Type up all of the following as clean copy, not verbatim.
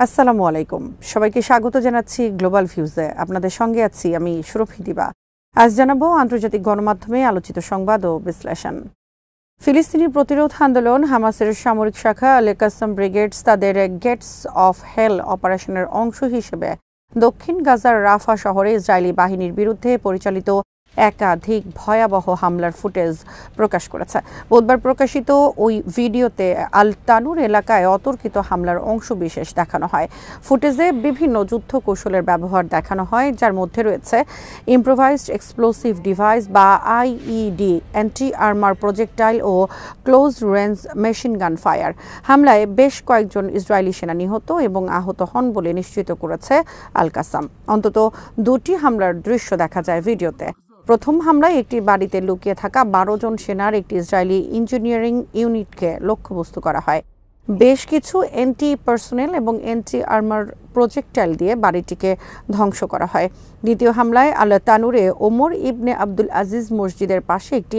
আসসালামু আলাইকুম। সবাইকে স্বাগত জানাচ্ছি গ্লোবাল ভিউজে। আপনাদের সঙ্গে আছি আমি সুরভি দিবা। আজ জানাবো আন্তর্জাতিক গণমাধ্যমে আলোচিত সংবাদ ও বিশ্লেষণ। ফিলিস্তিনি প্রতিরোধ আন্দোলন হামাসের সামরিক শাখা আল কাসাম ব্রিগেডস তাদের গেটস অফ হেল অপারেশনের অংশ হিসেবে দক্ষিণ গাজার রাফা শহরে ইসরায়েলি বাহিনীর বিরুদ্ধে পরিচালিত একাধিক ভয়াবহ হামলার ফুটেজ প্রকাশ করেছে। বুধবার প্রকাশিত ওই ভিডিওতে আল তানুর এলাকায় অতর্কিত হামলার অংশবিশেষ দেখানো হয়। ফুটেজে বিভিন্ন যুদ্ধ কৌশলের ব্যবহার দেখানো হয়, যার মধ্যে রয়েছে ইম্প্রোভাইজড এক্সপ্লোসিভ ডিভাইস বা আইইডি, অ্যান্টি আর্মার প্রজেক্টাইল ও close range machine gun fire. হামলায় বেশ কয়েকজন ইসরায়েলি সেনা নিহত এবং আহত হন বলে নিশ্চিত করেছে আল কাসাম। অন্তত দুটি হামলার দৃশ্য দেখা যায় ভিডিওতে। প্রথম হামলায় একটি বাড়িতে লুকিয়ে থাকা 12 জন সেনার একটি ইসরায়েলি ইঞ্জিনিয়ারিং ইউনিটকে লক্ষ্যবস্তু করা হয়। বেশ কিছু এন্টি পার্সোনেল এবং এন্টি আর্মার প্রজেক্টাইল দিয়ে বাড়িটিকে ধ্বংস করা হয়। দ্বিতীয় হামলায় আল তানুরে ওমর ইবনে আব্দুল আজিজ মসজিদের পাশে একটি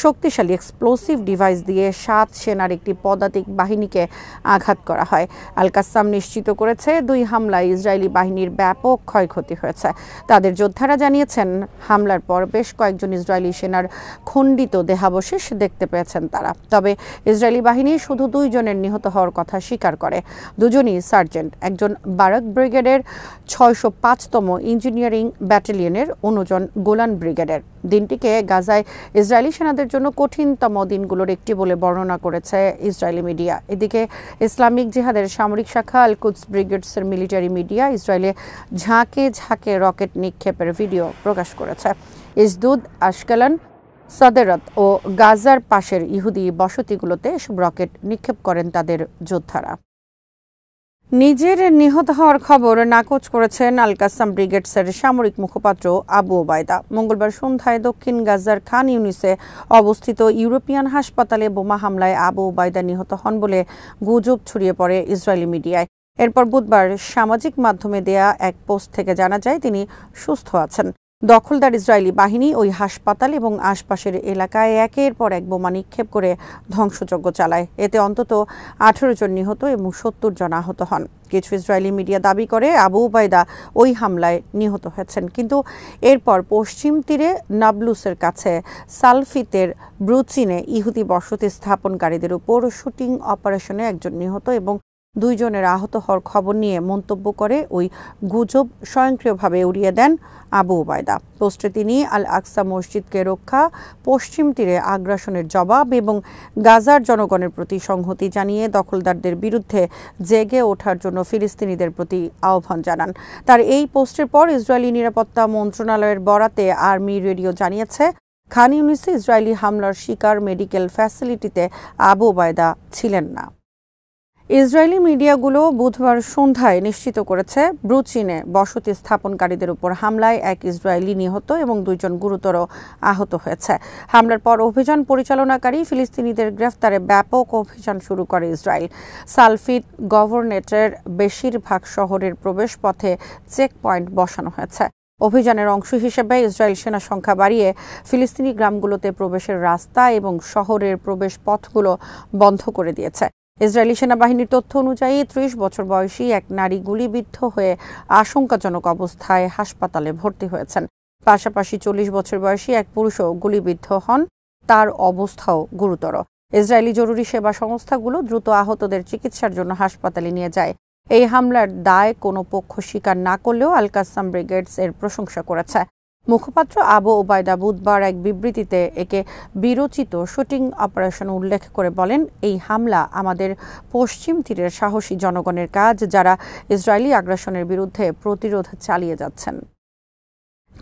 শক্তিশালী এক্সপ্লোসিভ ডিভাইস দিয়ে 7 সেনার একটি পদাতিক বাহিনীকে আঘাত করা হয়। আল কাসাম নিশ্চিত করেছে, দুই হামলায় ইসরায়েলি বাহিনীর ব্যাপক ক্ষয়ক্ষতি হয়েছে। তাদের যোদ্ধারা জানিয়েছেন, হামলার পর বেশ কয়েকজন ইসরায়েলি সেনার খণ্ডিত দেহাবশেষ দেখতে পেয়েছেন তারা। তবে ইসরায়েলি বাহিনী শুধু 2 জনের নিহত হওয়ার কথা স্বীকার করে। দুজনই সার্জেন্ট, একজন বারাক ব্রিগেডের 605তম ইঞ্জিনিয়ারিং ব্যাটালিয়নের, অন্যজন গোলান ব্রিগেডের। দিনটিকে গাজায় ইসরায়েলি সেনাদের জন্য কঠিনতম দিনগুলোর একটি বলে বর্ণনা করেছে ইসরায়েলি মিডিয়া। এদিকে ইসলামিক জিহাদের সামরিক শাখা আল কুদস ব্রিগেডসের মিলিটারি মিডিয়া ইসরায়েলে ঝাঁকে ঝাঁকে রকেট নিক্ষেপের ভিডিও প্রকাশ করেছে। ইসদুদ, আশকালান, সদেরত ও গাজার পাশের ইহুদি বসতিগুলোতে এসব রকেট নিক্ষেপ করেন তাদের যোদ্ধারা। নিজের নিহত হওয়ার খবর নাকচ করেছেন আল কাসাম ব্রিগেডসের সামরিক মুখপাত্র আবু ওবায়দা। মঙ্গলবার সন্ধ্যায় দক্ষিণ গাজার খান ইউনিসে অবস্থিত ইউরোপিয়ান হাসপাতালে বোমা হামলায় আবু ওবায়দা নিহত হন বলে গুজব ছড়িয়ে পড়ে ইসরায়েলি মিডিয়ায়। এরপর বুধবার সামাজিক মাধ্যমে দেয়া এক পোস্ট থেকে জানা যায় তিনি সুস্থ আছেন। দখলদার ইসরায়েলি বাহিনী ওই হাসপাতাল এবং আশপাশের এলাকায় একের পর এক বোমা নিক্ষেপ করে ধ্বংসযজ্ঞ চালায়। এতে অন্তত 18 জন নিহত এবং 70 জন আহত হন। কিছু ইসরায়েলি মিডিয়া দাবি করে আবু ওবায়দা ওই হামলায় নিহত হয়েছেন, কিন্তু এরপর পশ্চিম তীরে নাবলুসের কাছে সালফিতের ব্রুচিনে ইহুদি বসতি স্থাপনকারীদের উপর শুটিং অপারেশনে একজন নিহত এবং 2 জনের আহত হওয়ার খবর নিয়ে মন্তব্য করে ওই গুজব স্বয়ংক্রিয়ভাবে উড়িয়ে দেন আবু ওবায়দা। পোস্টে তিনি আল আকসা মসজিদকে রক্ষা, পশ্চিম তীরে আগ্রাসনের জবাব এবং গাজার জনগণের প্রতি সংহতি জানিয়ে দখলদারদের বিরুদ্ধে জেগে ওঠার জন্য ফিলিস্তিনিদের প্রতি আহ্বান জানান। তার এই পোস্টের পর ইসরায়েলি নিরাপত্তা মন্ত্রণালয়ের বরাতে আর্মি রেডিও জানিয়েছে, খান ইউনিসে ইসরায়েলি হামলার শিকার মেডিকেল ফ্যাসিলিটিতে আবু ওবায়দা ছিলেন না। ইসরায়েলি মিডিয়াগুলো বুধবার সন্ধ্যায় নিশ্চিত করেছে, ব্রুচিনে বসতি স্থাপনকারীদের উপর হামলায় এক ইসরায়েলি নিহত এবং 2 জন গুরুতর আহত হয়েছে। হামলার পর অভিযান পরিচালনাকারী ফিলিস্তিনিদের গ্রেফতারে ব্যাপক অভিযান শুরু করে ইসরায়েল। সালফিত গভর্নরেটের বেশিরভাগ শহরের প্রবেশপথে চেকপয়েন্ট বসানো হয়েছে। অভিযানের অংশ হিসেবে ইসরায়েল সেনা সংখ্যা বাড়িয়ে ফিলিস্তিনি গ্রামগুলোতে প্রবেশের রাস্তা এবং শহরের প্রবেশ পথগুলো বন্ধ করে দিয়েছে। ইসরায়েলি সেনাবাহিনীর তথ্য অনুযায়ী 30 বছর বয়সী এক নারী গুলিবিদ্ধ হয়ে আশঙ্কাজনক অবস্থায় হাসপাতালে ভর্তি হয়েছেন। পাশাপাশি 40 বছর বয়সী এক পুরুষও গুলিবিদ্ধ হন, তার অবস্থাও গুরুতর। ইসরায়েলি জরুরি সেবা সংস্থাগুলো দ্রুত আহতদের চিকিৎসার জন্য হাসপাতালে নিয়ে যায়। এই হামলার দায় কোনো পক্ষ স্বীকার না করলেও আল কাসাম ব্রিগেডস এর প্রশংসা করেছে। মুখপাত্র আবু ওবায়দা বুধবার এক বিবৃতিতে একে বীরোচিত শুটিং অপারেশন উল্লেখ করে বলেন, এই হামলা আমাদের পশ্চিম তীরের সাহসী জনগণের কাজ, যারা ইসরায়েলি আগ্রাসনের বিরুদ্ধে প্রতিরোধ চালিয়ে যাচ্ছেন।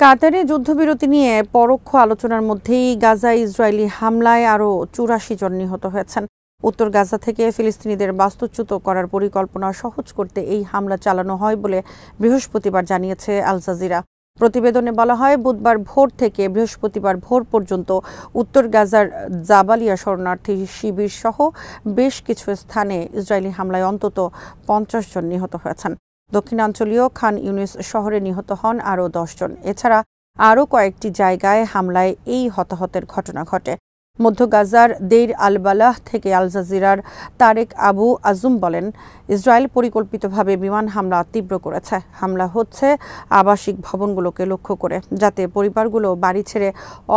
কাতারে যুদ্ধবিরতি নিয়ে পরোক্ষ আলোচনার মধ্যেই গাজায় ইসরায়েলি হামলায় আরও 84 জন নিহত হয়েছেন। উত্তর গাজা থেকে ফিলিস্তিনিদের বাস্তুচ্যুত করার পরিকল্পনা সহজ করতে এই হামলা চালানো হয় বলে বৃহস্পতিবার জানিয়েছে আল জাজিরা। প্রতিবেদনে বলা হয়, বুধবার ভোর থেকে বৃহস্পতিবার ভোর পর্যন্ত উত্তর গাজার জাবালিয়া শরণার্থী শিবির সহ বেশ কিছু স্থানে ইসরায়েলি হামলায় অন্তত 50 জন নিহত হয়েছেন। দক্ষিণাঞ্চলীয় খান ইউনিস শহরে নিহত হন আরও 10 জন। এছাড়া আরও কয়েকটি জায়গায় হামলায় এই হতাহতের ঘটনা ঘটে। মধ্য গাজার দেইর আল বালাহ থেকে আল জাজিরার তারেক আবু আজম বলেন, ইসরায়েল পরিকল্পিতভাবে বিমান হামলা তীব্র করেছে। হামলা হচ্ছে আবাসিক ভবনগুলোকে লক্ষ্য করে, যাতে পরিবারগুলো বাড়ি ছেড়ে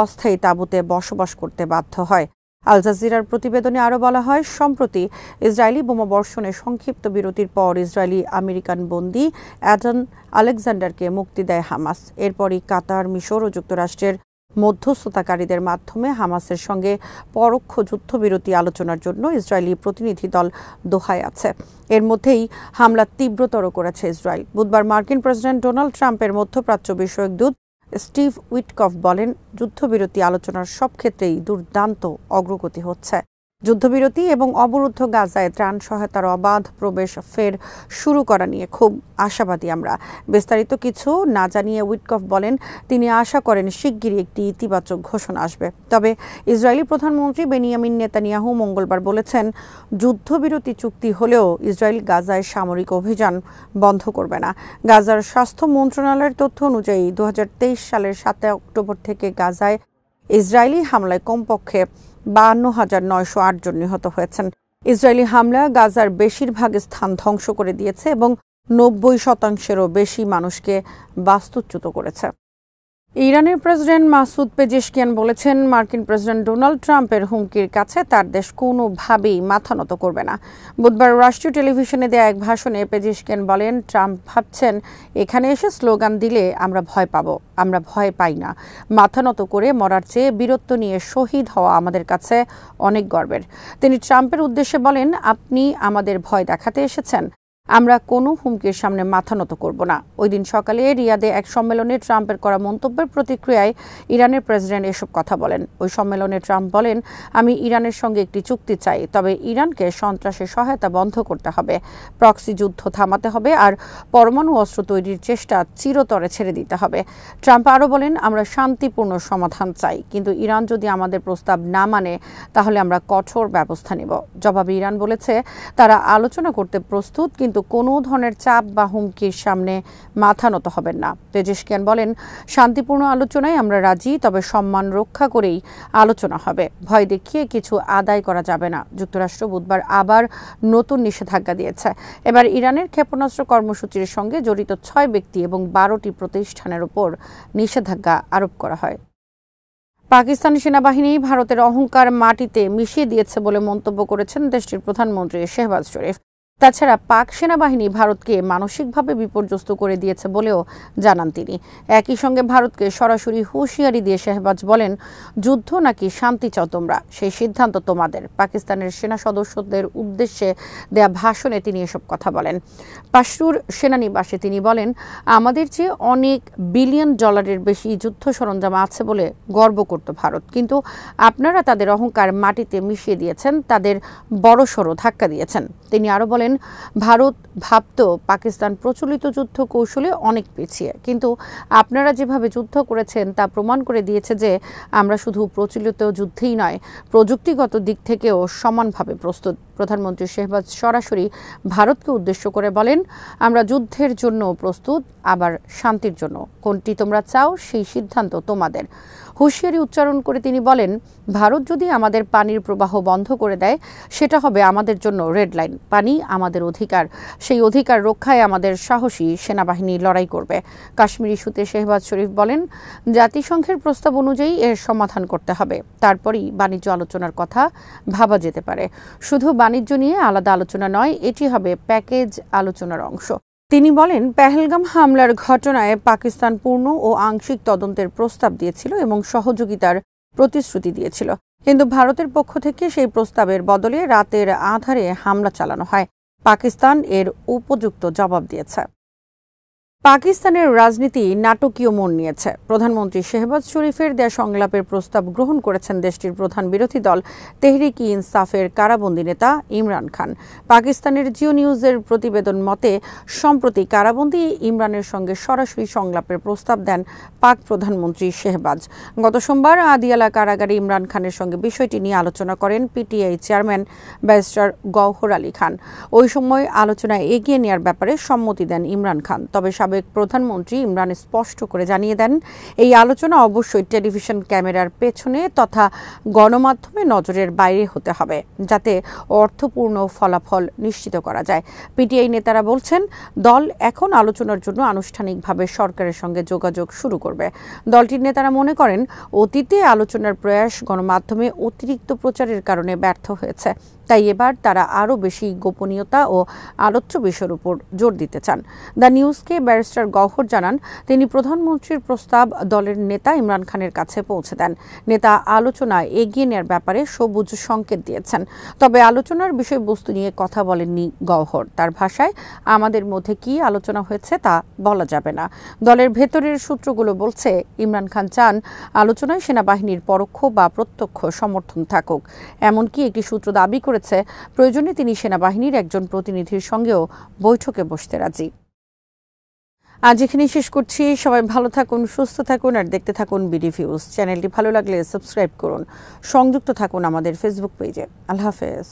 অস্থায়ী তাঁবুতে বসবাস করতে বাধ্য হয়। আল জাজিরার প্রতিবেদনে আরও বলা হয়, সম্প্রতি ইসরায়েলি বোমাবর্ষণে সংক্ষিপ্ত বিরতির পর ইসরায়েলি আমেরিকান বন্দী অ্যাডন আলেকজান্ডারকে মুক্তি দেয় হামাস। এরপরই কাতার, মিশর ও যুক্তরাষ্ট্রের মধ্যস্থতাকারীদের মাধ্যমে হামাসের সঙ্গে পরোক্ষ যুদ্ধবিরতি আলোচনার জন্য ইসরায়েলি প্রতিনিধি দল দোহায় আছে। এর মধ্যেই হামলা তীব্রতর করেছে ইসরায়েল। বুধবার মার্কিন প্রেসিডেন্ট ডোনাল্ড ট্রাম্পের মধ্যপ্রাচ্য বিষয়ক দূত স্টিভ উইটকফ বলেন, যুদ্ধবিরতি আলোচনার সব ক্ষেত্রেই দুর্দান্ত অগ্রগতি হচ্ছে। যুদ্ধবিরতি এবং অবরুদ্ধ গাজায় ত্রাণ সহায়তার অবাধ প্রবেশ ফের শুরু করা নিয়ে খুব আশাবাদী আমরা। বিস্তারিত কিছু না জানিয়ে উইটকফ বলেন, তিনি আশা করেন শিগগিরই একটি ইতিবাচক ঘোষণা আসবে। তবে ইসরায়েলি প্রধানমন্ত্রী বেনিয়ামিন নেতানিয়াহু মঙ্গলবার বলেছেন, যুদ্ধবিরতি চুক্তি হলেও ইসরায়েল গাজায় সামরিক অভিযান বন্ধ করবে না। গাজার স্বাস্থ্য মন্ত্রণালয়ের তথ্য অনুযায়ী 2023 সালের 7 অক্টোবর থেকে গাজায় ইসরায়েলি হামলায় কমপক্ষে 52,908 জন নিহত হয়েছেন। ইসরায়েলি হামলা গাজার বেশিরভাগ স্থান ধ্বংস করে দিয়েছে এবং 90%-এরও বেশি মানুষকে বাস্তুচ্যুত করেছে। ইরানের প্রেসিডেন্ট মাসুদ পেজেশকিয়ান বলেছেন, মার্কিন প্রেসিডেন্ট ডোনাল্ড ট্রাম্পের হুমকির কাছে তার দেশ কোনোভাবেই মাথা নত করবে না। বুধবার রাষ্ট্রীয় টেলিভিশনে দেয়া এক ভাষণে পেজেশকিয়ান বলেন, ট্রাম্প ভাবছেন এখানে এসে স্লোগান দিলে আমরা ভয় পাবো। আমরা ভয় পাই না। মাথা নত করে মরার চেয়ে বীরত্ব নিয়ে শহীদ হওয়া আমাদের কাছে অনেক গর্বের। তিনি ট্রাম্পের উদ্দেশ্যে বলেন, আপনি আমাদের ভয় দেখাতে এসেছেন। আমরা কোনো হুমকির সামনে মাথা নত করব না। ওই দিন সকালে রিয়াদে এক সম্মেলনে ট্রাম্পের করা মন্তব্যের প্রতিক্রিয়ায় ইরানের প্রেসিডেন্ট এসব কথা বলেন। ওই সম্মেলনে ট্রাম্প বলেন, আমি ইরানের সঙ্গে একটি চুক্তি চাই, তবে ইরানকে সন্ত্রাসের সহায়তা বন্ধ করতে হবে, প্রক্সি যুদ্ধ থামাতে হবে আর পরমাণু অস্ত্র তৈরির চেষ্টা চিরতরে ছেড়ে দিতে হবে। ট্রাম্প আরও বলেন, আমরা শান্তিপূর্ণ সমাধান চাই, কিন্তু ইরান যদি আমাদের প্রস্তাব না মানে তাহলে আমরা কঠোর ব্যবস্থা নেব। জবাবে ইরান বলেছে, তারা আলোচনা করতে প্রস্তুত, কিন্তু কোনো ধরনের চাপ বা হুমকির সামনে মাথা নত হবেন না। পেজেশকিয়ান বলেন, শান্তিপূর্ণ আলোচনায় আমরা রাজি, তবে সম্মান রক্ষা করেই আলোচনা হবে। ভয় দেখিয়ে কিছু আদায় করা যাবে না। যুক্তরাষ্ট্র বুধবার আবার নতুন নিষেধাজ্ঞা দিয়েছে। এবার ইরানের ক্ষেপণাস্ত্র কর্মসূচির সঙ্গে জড়িত 6 ব্যক্তি এবং 12টি প্রতিষ্ঠানের উপর নিষেধাজ্ঞা আরোপ করা হয়। পাকিস্তানি সেনাবাহিনী ভারতের অহংকার মাটিতে মিশিয়ে দিয়েছে বলে মন্তব্য করেছেন দেশটির প্রধানমন্ত্রী শেহবাজ শরীফ। তাছাড়া পাক সেনাবাহিনী ভারতকে মানসিকভাবে বিপর্যস্ত করে দিয়েছে বলেও জানান তিনি। একই সঙ্গে ভারতকে সরাসরি হুঁশিয়ারি দিয়ে শেহবাজ বলেন, যুদ্ধ নাকি শান্তি চাও তোমরা, সেই সিদ্ধান্ত তোমাদের। পাকিস্তানের সেনা সদস্যদের উদ্দেশ্যে দেয়া ভাষণে তিনি এসব কথা বলেন। পাশরুর সেনানিবাসে তিনি বলেন, আমাদের চেয়ে অনেক বিলিয়ন ডলারের বেশি যুদ্ধ সরঞ্জাম আছে বলে গর্ব করত ভারত, কিন্তু আপনারা তাদের অহংকার মাটিতে মিশিয়ে দিয়েছেন, তাদের বড়সড় ধাক্কা দিয়েছেন। তিনি আরও বলেন, ভারত ভাবত পাকিস্তান প্রচলিত যুদ্ধ কৌশলে অনেক পিছিয়ে, কিন্তু আপনারা যেভাবে যুদ্ধ করেছেন তা প্রমাণ করে দিয়েছে যে আমরা শুধু প্রচলিত যুদ্ধেই নয়, প্রযুক্তিগত দিক থেকেও সমানভাবে প্রস্তুত। প্রধানমন্ত্রী শেহবাজ সরাসরি ভারতকে উদ্দেশ্য করে বলেন, আমরা যুদ্ধের জন্য প্রস্তুত, আবার শান্তির জন্য। কোনটি তোমরা চাও সেই সিদ্ধান্ত তোমাদের। হুঁশিয়ারি উচ্চারণ করে তিনি বলেন, ভারত যদি আমাদের পানির প্রবাহ বন্ধ করে দেয় সেটা হবে আমাদের জন্য রেড লাইন। পানি আমাদের অধিকার, সেই অধিকার রক্ষায় আমাদের সাহসী সেনাবাহিনী লড়াই করবে। কাশ্মীর ইস্যুতে শেহবাজ শরীফ বলেন, জাতিসংঘের প্রস্তাব অনুযায়ী এর সমাধান করতে হবে, তারপরই বাণিজ্য আলোচনার কথা ভাবা যেতে পারে। শুধু বাণিজ্য নিয়ে আলাদা আলোচনা নয়, এটি হবে প্যাকেজ আলোচনার অংশ। তিনি বলেন, পেহেলগাম হামলার ঘটনায় পাকিস্তান পূর্ণ ও আংশিক তদন্তের প্রস্তাব দিয়েছিল এবং সহযোগিতার প্রতিশ্রুতি দিয়েছিল, কিন্তু ভারতের পক্ষ থেকে সেই প্রস্তাবের বদলে রাতের আঁধারে হামলা চালানো হয়। পাকিস্তান এর উপযুক্ত জবাব দিয়েছে। পাকিস্তানের রাজনীতি নাটকীয় মোড় নিয়েছে। প্রধানমন্ত্রী শেহবাজ শরীফের দেয়া সংলাপের প্রস্তাব গ্রহণ করেছেন দেশটির প্রধান বিরোধী দল তেহরিক-ই-ইনসাফের কারাবন্দী নেতা ইমরান খান। পাকিস্তানের জিও নিউজের প্রতিবেদন মতে, সম্প্রতি কারাবন্দী ইমরানের সঙ্গে সরাসরি সংলাপের প্রস্তাব দেন পাক প্রধানমন্ত্রী শেহবাজ। গত সোমবার আদিয়ালা কারাগারে ইমরান খানের সঙ্গে বিষয়টি নিয়ে আলোচনা করেন PTI chairman barrister Gohar Ali Khan. ওই সময় আলোচনা এগিয়ে নেওয়ার ব্যাপারে সম্মতি দেন ইমরান খান। তবে সাবেক প্রধানমন্ত্রী ইমরান স্পষ্ট করে জানিয়ে দেন, এই আলোচনা অবশ্যই টেলিভিশন ক্যামেরার পেছনে তথা গণমাধ্যমে নজরের বাইরে হতে হবে, যাতে অর্থপূর্ণ ফলাফল নিশ্চিত করা যায়। পিটিআই নেতারা বলছেন, দল এখন আলোচনার জন্য আনুষ্ঠানিকভাবে সরকারের সঙ্গে যোগাযোগ শুরু করবে। দলটির নেতারা মনে করেন, অতীতে আলোচনার প্রয়াস গণমাধ্যমে অতিরিক্ত প্রচারের কারণে ব্যর্থ হয়েছে, তাই এবার তারা আরও বেশি গোপনীয়তা ও আলোচ্য বিষয়ের উপর জোর দিতে চান। দ্য নিউজকে ব্যারিস্টার গওহর জানান, তিনি প্রধানমন্ত্রীর প্রস্তাব দলের নেতা ইমরান খানের কাছে পৌঁছে দেন। নেতা আলোচনা এগিয়ে নেওয়ার ব্যাপারে সবুজ সংকেত দিয়েছেন, তবে আলোচনার বিষয়বস্তু নিয়ে কথা বলেননি গওহর। তার ভাষায়, আমাদের মধ্যে কি আলোচনা হয়েছে তা বলা যাবে না। দলের ভেতরের সূত্রগুলো বলছে, ইমরান খান চান আলোচনায় সেনাবাহিনীর পরোক্ষ বা প্রত্যক্ষ সমর্থন থাকুক। এমনকি একটি সূত্র দাবি করেছে, প্রয়োজনে তিনি সেনাবাহিনীর একজন প্রতিনিধির সঙ্গেও বৈঠকে বসতে রাজি। আজ এখানেই শেষ করছি। সবাই ভালো থাকুন, সুস্থ থাকুন আর দেখতে থাকুন বিডি ভিউজ। চ্যানেলটি ভালো লাগলে সাবস্ক্রাইব করুন, সংযুক্ত থাকুন আমাদের ফেসবুক পেজে। আল্লাহ হাফেজ।